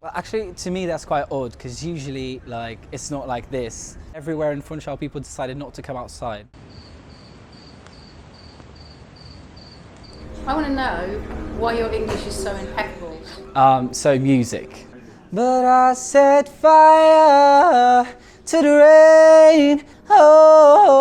Well, actually, to me, that's quite odd because usually, like, it's not like this. Everywhere in Funchal, people decided not to come outside. I want to know why your English is so impeccable. So music. But I set fire to the rain. Oh.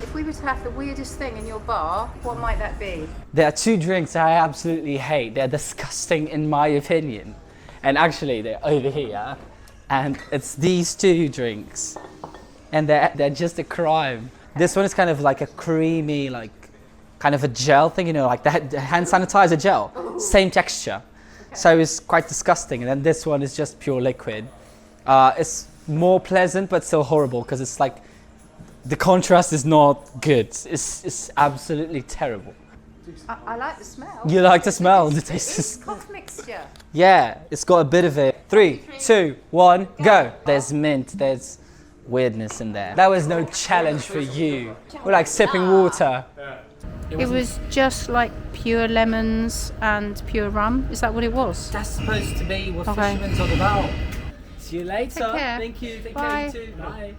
If we were to have the weirdest thing in your bar, what might that be? There are two drinks I absolutely hate. They're disgusting in my opinion. And actually, they're over here. And it's these two drinks. And they're just a crime. This one is kind of like a creamy, like kind of a gel thing, you know, like the hand sanitizer gel, same texture. So it's quite disgusting. And then this one is just pure liquid. It's more pleasant, but still horrible because it's like the contrast is not good. It's absolutely terrible. I like the smell. You like the smell? The taste is... Cough mixture. Yeah, it's got a bit of it. 3, 2, 1, go. There's mint, there's weirdness in there. That was no challenge for you. We're like sipping water. It was just like pure lemons and pure rum. Is that what it was? That's supposed to be what Okay. fishermen's all about. See you later. Take care. Thank you. Take Bye. care, you too. Bye.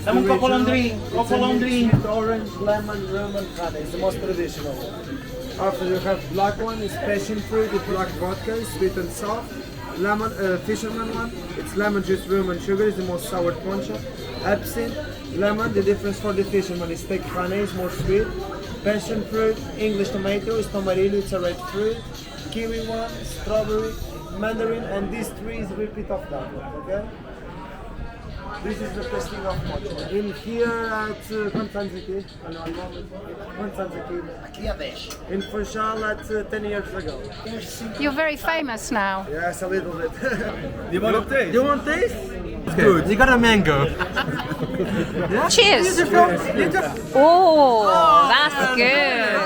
Some coffee drink, orange, lemon, rum and Fado. It's the most traditional one. After you have black one, it's passion fruit with black vodka, sweet and soft. Lemon, fisherman one, it's lemon juice, rum and sugar, is the most sour poncha. Absinthe, lemon, the difference for the fisherman is thick honey, is more sweet. Passion fruit, English tomato, is tomarillo, it's a red fruit. Kiwi one, strawberry, mandarin, and these three is repeat of that one, okay? This is the tasting of mocha. In here at Constanziki, in Funchal at 10 years ago. You're very famous now. Yes, a little bit. You want to taste? You want this? It's good. You got a mango. Cheers. Oh, that's good.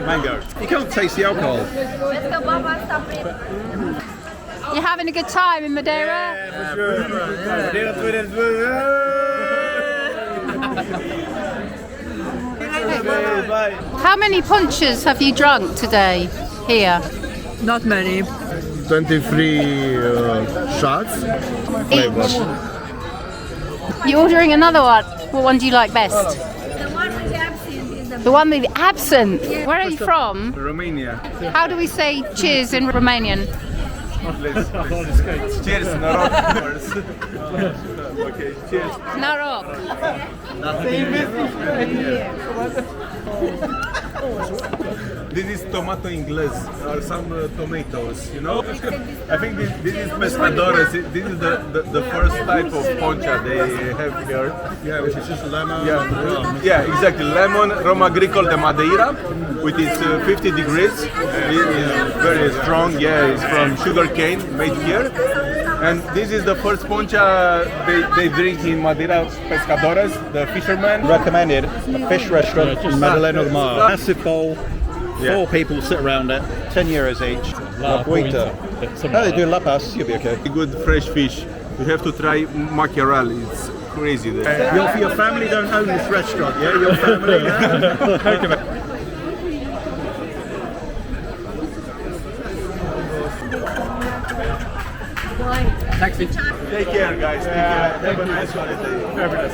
Mango. You can't taste the alcohol. You're having a good time in Madeira? Yeah, for sure. How many punches have you drunk today here? Not many. 23 shots. Each. You're ordering another one. What one do you like best? The one with the absinthe. Where are you from? Romania. How do we say cheers in Romanian? Cheers, Narok. Okay, cheers. Narok. This is tomato inglés, or some tomatoes, you know? I think this is pescadores. This is the first type of poncha they have here. Yeah, which is just lemon. Yeah, exactly. Lemon, rum agricole de Madeira, with its 50 degrees. It is very strong. Yeah, it's from sugar cane, made here. And this is the first poncha they drink in Madeira pescadores, the fishermen. Recommended a fish restaurant in Madalina Do Mar. Massive bowl, 4 people sit around it, 10 euros each. Poeta. How they do lapas, you'll be okay. Good fresh fish. You have to try mackerel. It's crazy there. Your family don't own this restaurant, yeah? Your family, yeah? Taxi. Take care, guys. Take care. Have a nice holiday. Fabulous.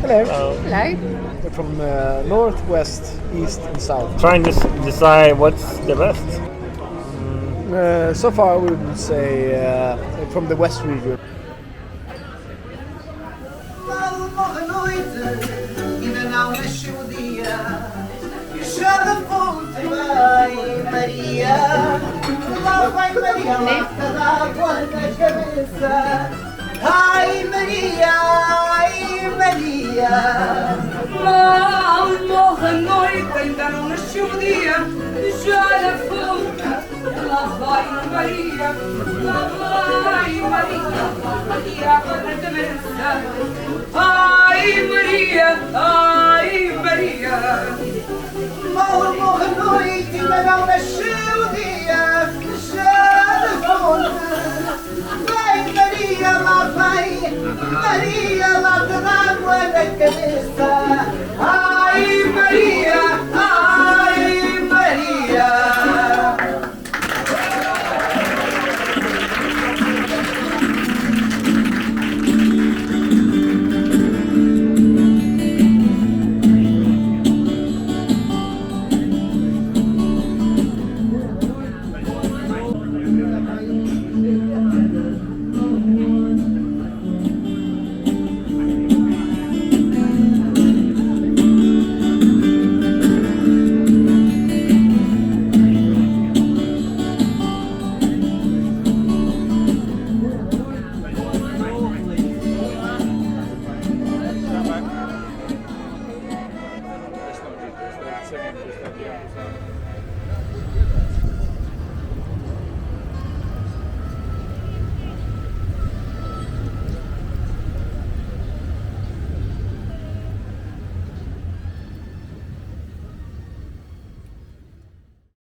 Hello. Hello. We're from north, west, east and south. Trying to decide what's the best. So far we would say from the west region. Ai Maria, mal morre a noite, ainda não nasceu o dia, já na fonte, lá vai Maria, ai Maria, Maria, ai Maria, ai Maria. Mal morre noite, mas não nasceu o dia, já de fonte. Vem Maria, lá vem, Maria, lá te dá água na cabeça.